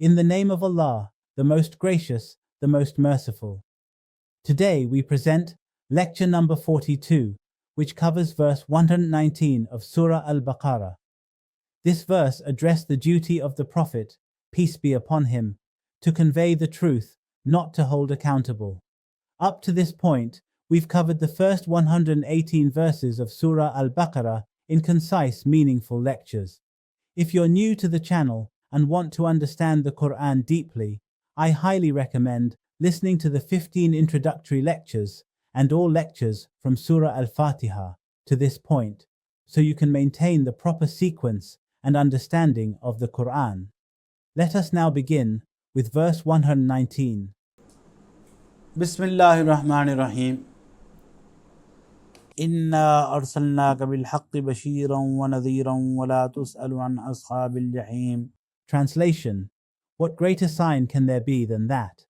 In the name of Allah, the most gracious, the most merciful. Today we present lecture number 42, which covers verse 119 of Surah Al-Baqarah. This verse addressed the duty of the Prophet, peace be upon him, to convey the truth, not to hold accountable. Up to this point, we've covered the first 118 verses of Surah Al-Baqarah in concise, meaningful lectures. If you're new to the channel and want to understand the Quran deeply, I highly recommend listening to the 15 introductory lectures and all lectures from Surah Al-Fatiha to this point, so you can maintain the proper sequence and understanding of the Quran. Let us now begin with verse 119. Bismillahir Rahmanir Rahim. Inna arsalnaka bil haqqi bashiran wa nadhiran wa la tus'alu an ashabil jahim. Translation: What greater sign can there be than that?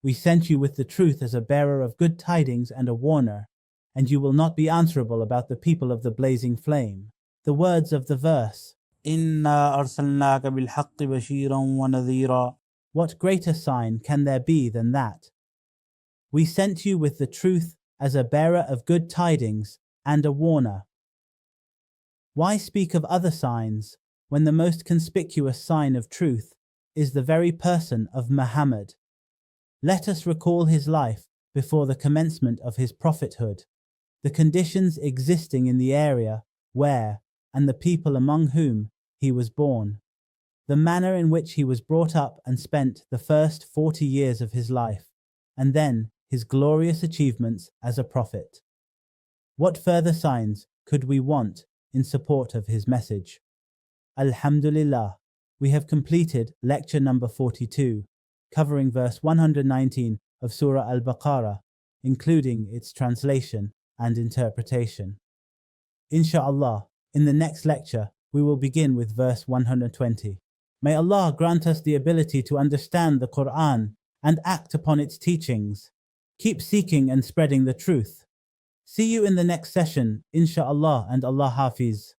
We sent you with the truth as a bearer of good tidings and a warner, and you will not be answerable about the people of the blazing flame. The words of the verse: Inna arsalnaka bil haqqi bashiran wa nadhira. What greater sign can there be than that? We sent you with the truth as a bearer of good tidings and a warner. Why speak of other signs when the most conspicuous sign of truth is the very person of Muhammad? Let us recall his life before the commencement of his prophethood, the conditions existing in the area where and the people among whom he was born, the manner in which he was brought up and spent the first 40 years of his life, and then his glorious achievements as a prophet. What further signs could we want in support of his message? Alhamdulillah, we have completed lecture number 42, covering verse 119 of Surah Al-Baqarah, including its translation and interpretation. Insha'Allah, in the next lecture, we will begin with verse 120. May Allah grant us the ability to understand the Quran and act upon its teachings. Keep seeking and spreading the truth. See you in the next session, Insha'Allah, and Allah Hafiz.